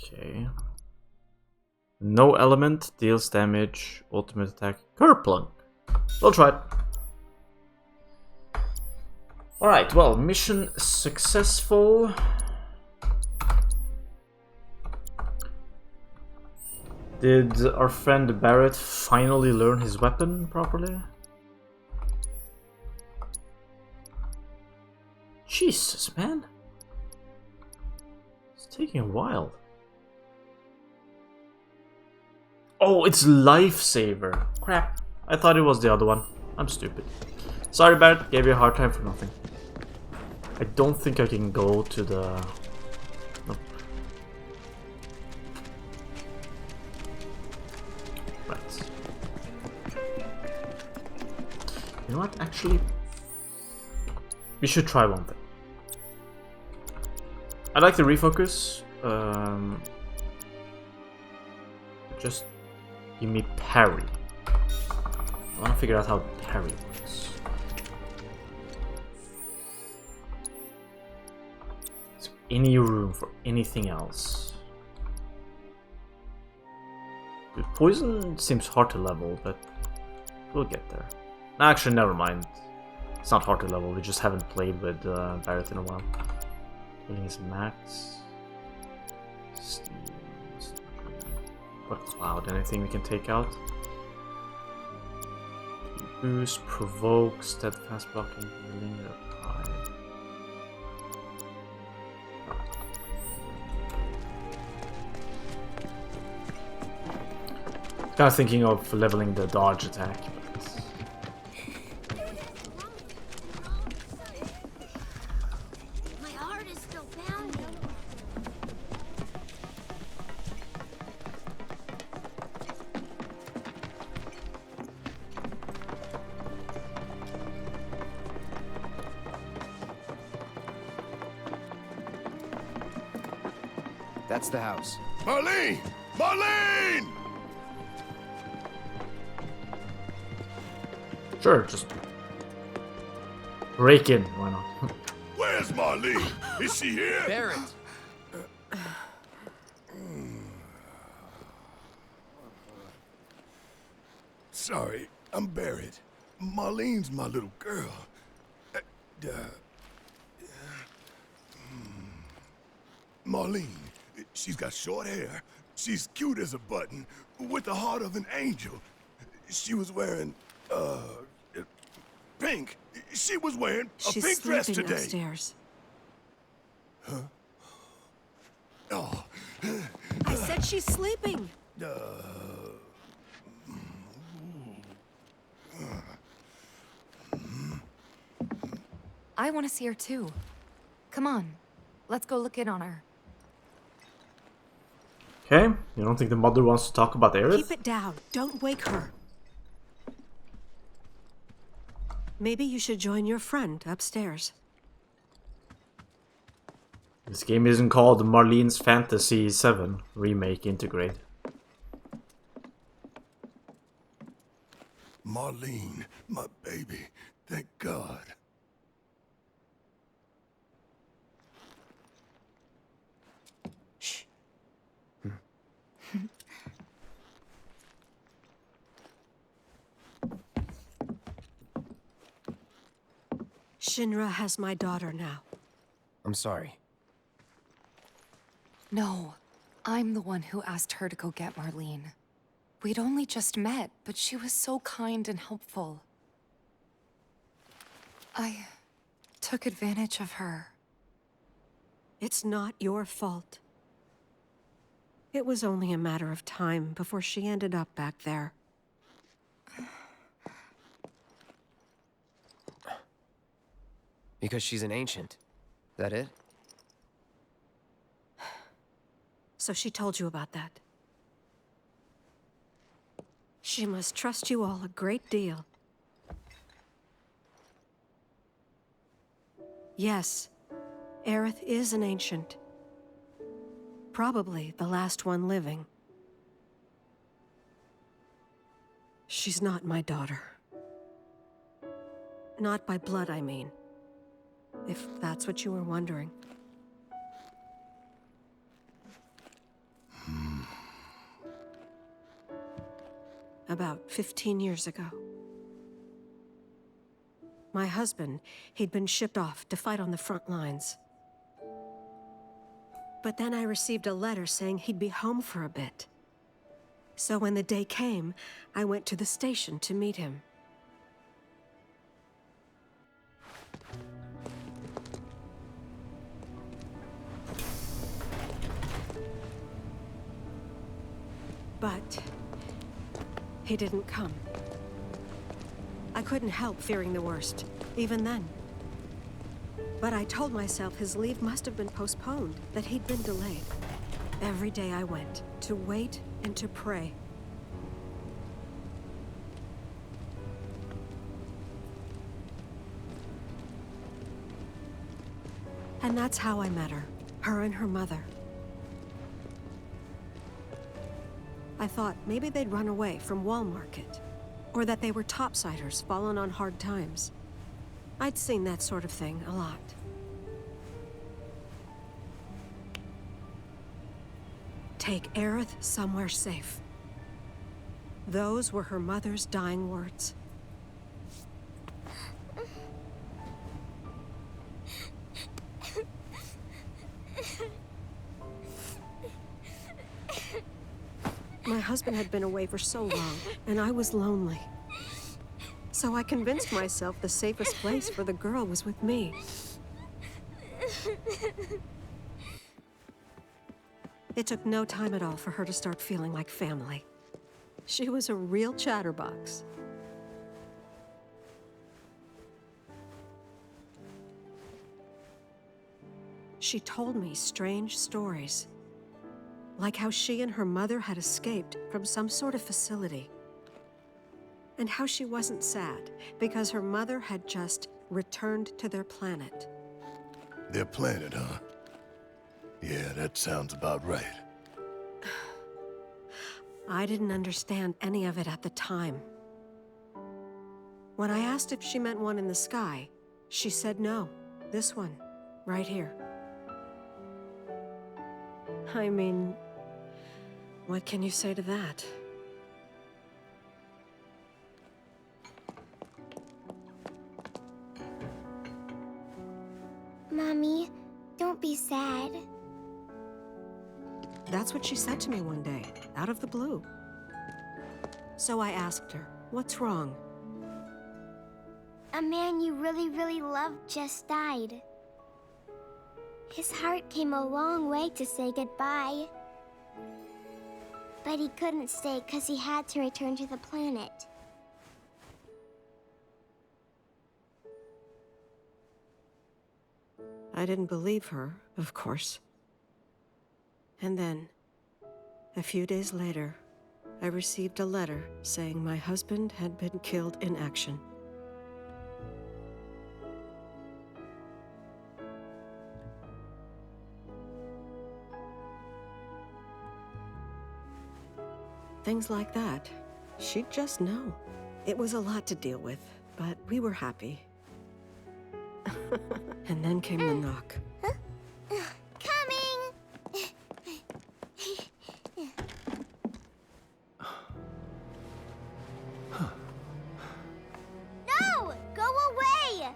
Okay. No element deals damage. Ultimate attack. Kerplunk. We'll try it. Alright, well, mission successful. Did our friend Barrett finally learn his weapon properly? Jesus, man. It's taking a while. Oh, it's Lifesaver. Crap. I thought it was the other one. I'm stupid. Sorry, Barrett. Gave you a hard time for nothing. I don't think I can go to the... Nope. Right. You know what? Actually, we should try one thing. I'd like to refocus. Just give me parry. I want to figure out how parry works. Is there any room for anything else? The poison seems hard to level, but we'll get there. No, actually, never mind. It's not hard to level, we just haven't played with Barrett in a while. Healing is max. What cloud? Anything we can take out? Boost, provoke, steadfast blocking, healing, apply. Kind of thinking of leveling the dodge attack. That's the house. Marlene! Marlene! Sure, just break in. Why not? Where's Marlene? Is she here? Barrett! Sorry, I'm Barrett. Marlene's my little girl. Marlene, she's got short hair. She's cute as a button, with the heart of an angel. She was wearing, pink. She was wearing a pink dress today. She's sleeping upstairs. Huh? Oh. I said she's sleeping. I want to see her too. Come on, let's go look in on her. Okay, you don't think the mother wants to talk about Aerith? Keep it down. Don't wake her. Maybe you should join your friend upstairs. This game isn't called Marlene's Fantasy VII Remake Intergrade. Marlene, my baby. Thank God. Shh. Shinra has my daughter now. I'm sorry. No, I'm the one who asked her to go get Marlene. We'd only just met, but she was so kind and helpful. I took advantage of her. It's not your fault. It was only a matter of time before she ended up back there. Because she's an ancient. That it? So she told you about that. She must trust you all a great deal. Yes, Aerith is an ancient. Probably the last one living. She's not my daughter. Not by blood, I mean. If that's what you were wondering. about 15 years ago. My husband, he'd been shipped off to fight on the front lines. But then I received a letter saying he'd be home for a bit. So when the day came, I went to the station to meet him. But he didn't come. I couldn't help fearing the worst, even then. But I told myself his leave must have been postponed, that he'd been delayed. Every day I went, to wait and to pray. And that's how I met her and her mother. I thought maybe they'd run away from Wall Market, or that they were topsiders fallen on hard times. I'd seen that sort of thing a lot. Take Aerith somewhere safe. Those were her mother's dying words. My husband had been away for so long, and I was lonely. So I convinced myself the safest place for the girl was with me. It took no time at all for her to start feeling like family. She was a real chatterbox. She told me strange stories, like how she and her mother had escaped from some sort of facility, and how she wasn't sad because her mother had just returned to their planet. Their planet, huh? Yeah, that sounds about right. I didn't understand any of it at the time. When I asked if she meant one in the sky, she said no. This one, right here. I mean, what can you say to that? Mommy, don't be sad. That's what she said to me one day, out of the blue. So I asked her, what's wrong? A man you really, really loved just died. His heart came a long way to say goodbye. But he couldn't stay because he had to return to the planet. I didn't believe her, of course. And then, a few days later, I received a letter saying my husband had been killed in action. Things like that, she'd just know. It was a lot to deal with, but we were happy. And then came the knock. Coming! No! Go away!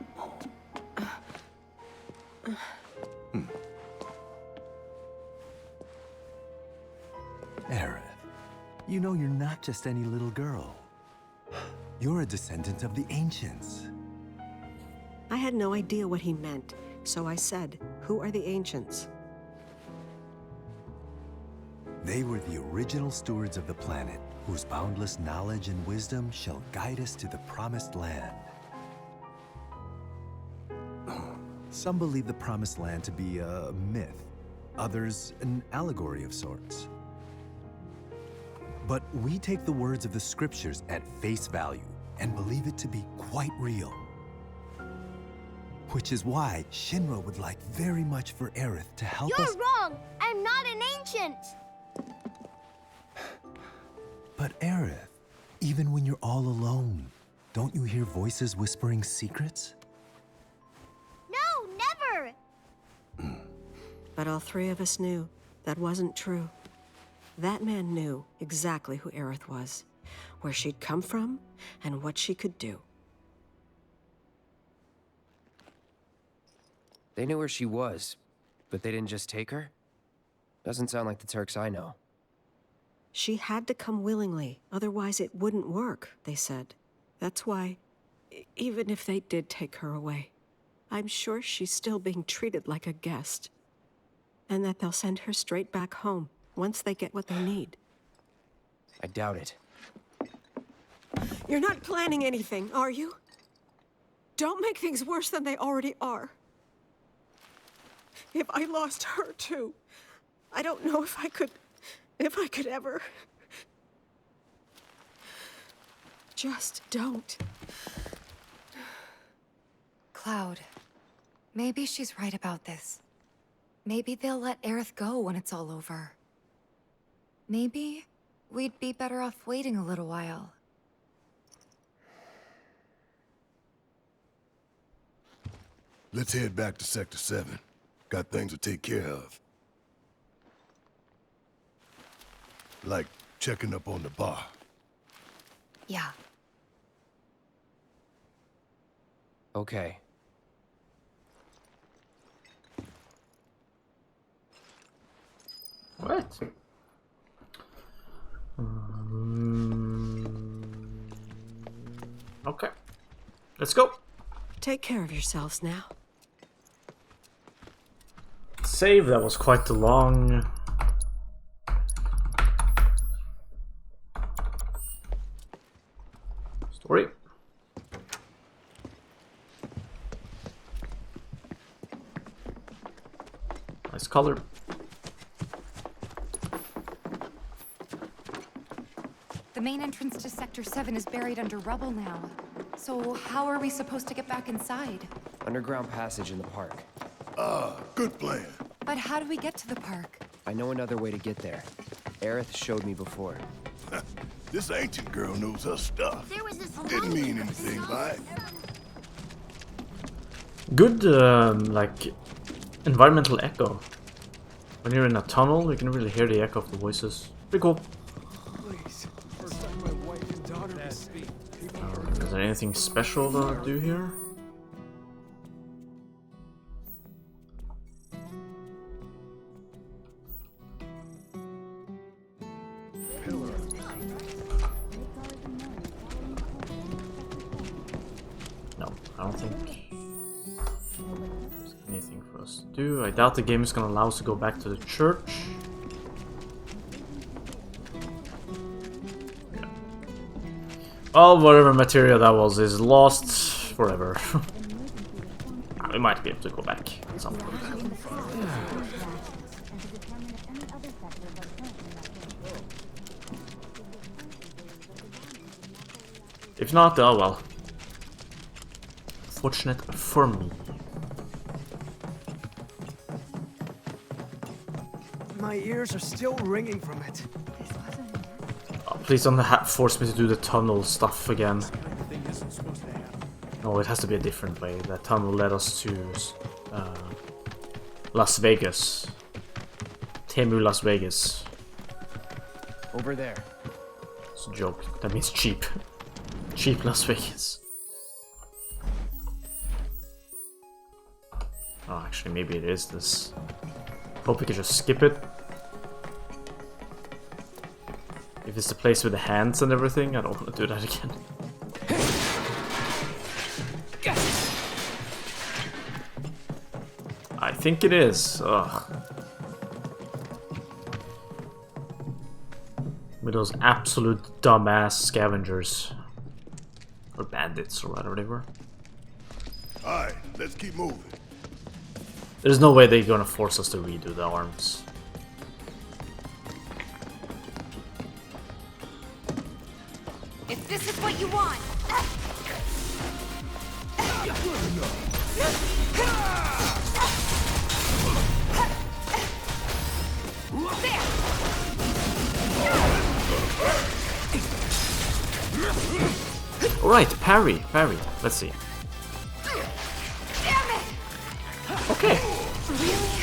Aerith, you know you're not just any little girl. You're a descendant of the ancients. I had no idea what he meant, so I said, "Who are the ancients?" They were the original stewards of the planet, whose boundless knowledge and wisdom shall guide us to the promised land. Some believe the promised land to be a myth, others an allegory of sorts. But we take the words of the scriptures at face value and believe it to be quite real. Which is why Shinra would like very much for Aerith to help us— You're wrong! I'm not an ancient! But Aerith, even when you're all alone, don't you hear voices whispering secrets? No, never! But all three of us knew that wasn't true. That man knew exactly who Aerith was. where she'd come from, and what she could do. They knew where she was, but they didn't just take her? Doesn't sound like the Turks I know. She had to come willingly, otherwise it wouldn't work, they said. That's why, even if they did take her away, I'm sure she's still being treated like a guest. And that they'll send her straight back home, once they get what they need. I doubt it. You're not planning anything, are you? Don't make things worse than they already are. If I lost her too, I don't know if I could ever. Just don't. Cloud, maybe she's right about this. Maybe they'll let Aerith go when it's all over. Maybe we'd be better off waiting a little while. Let's head back to Sector 7. Got things to take care of. Like checking up on the bar. Yeah. Okay. What? Okay. Let's go. Take care of yourselves now. Save, that was quite the long... story. Nice color. The main entrance to Sector 7 is buried under rubble now. So how are we supposed to get back inside? Underground passage in the park. Good plan. But how do we get to the park? I know another way to get there. Aerith showed me before. This ancient girl knows her stuff. There was this Didn't mean anything by it. Good, like, environmental echo. When you're in a tunnel, you can really hear the echo of the voices. Pretty cool. Is there anything special to do here? No, I don't think there's anything for us to do. I doubt the game is gonna allow us to go back to the church. Yeah. Well, whatever material that was is lost forever. We might be able to go back at some point. If not, oh well. Fortunate for me. My ears are still ringing from it. Oh, please don't force me to do the tunnel stuff again. No, it has to be a different way. That tunnel led us to Las Vegas. Temu Las Vegas. Over there. It's a joke. That means cheap. Cheap Las Vegas. Oh, actually, maybe it is this. Hope we can just skip it. If it's the place with the hands and everything, I don't want to do that again. I think it is. Ugh. With those absolute dumbass scavengers. Or bandits, or whatever they were. Alright, let's keep moving. There's no way they're gonna force us to redo the arms. If this is what you want. Alright, parry. Let's see. Damn it! Okay. Really?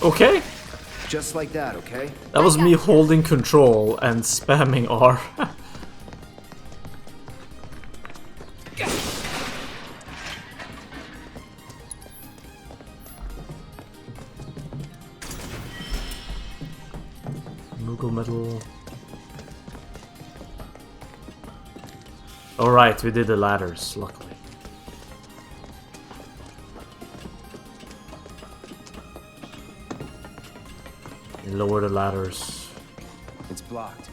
Okay. Just like that, okay? That was me holding control and spamming R. Moogle metal. Alright, we did the ladders, luckily. Lower the ladders. It's blocked.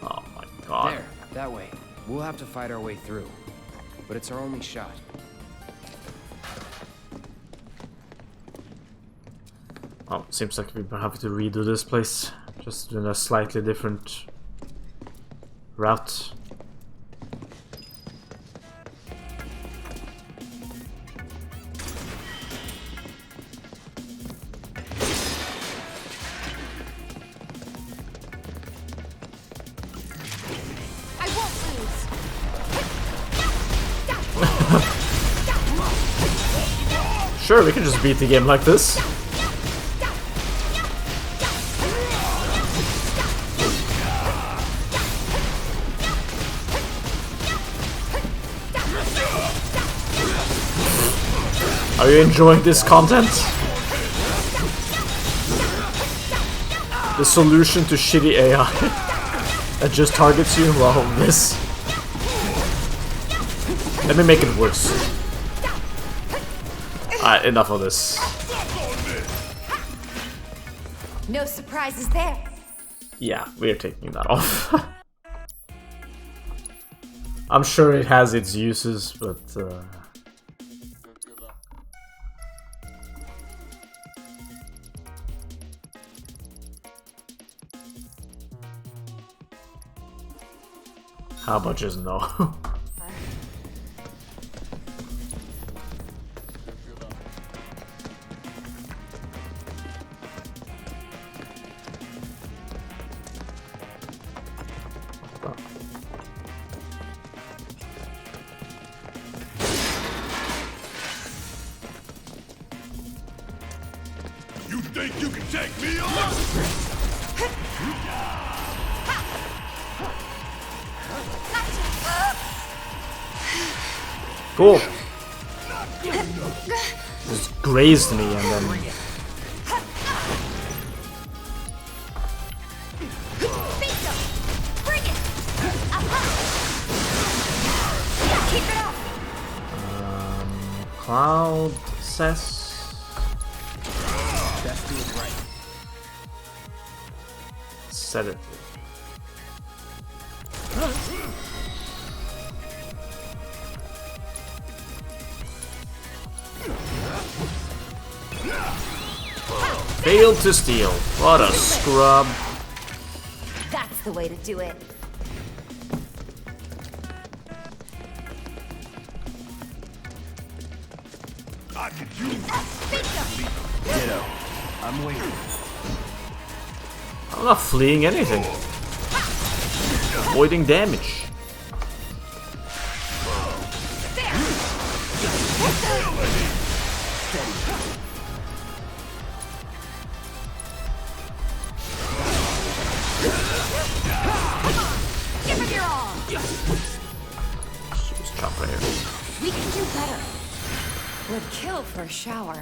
Oh my god. There, that way. We'll have to fight our way through. But it's our only shot. Oh, seems like we have to redo this place. Just in a slightly different route. Sure, we can just beat the game like this. Are you enjoying this content? The solution to shitty AI that just targets you? Well, this. Let me make it worse. Alright, enough of this. No surprises there. Yeah, we're taking that off. I'm sure it has its uses, but how about just no? You think you can take me on? Cool. Just grazed me and then. Cloud says. Set it. Failed to steal. What a scrub. That's the way to do it. I could use Ditto. I'm waiting. I'm not fleeing anything. Avoiding damage. Give him your all. Just chop right here. We can do better. Would kill for a shower.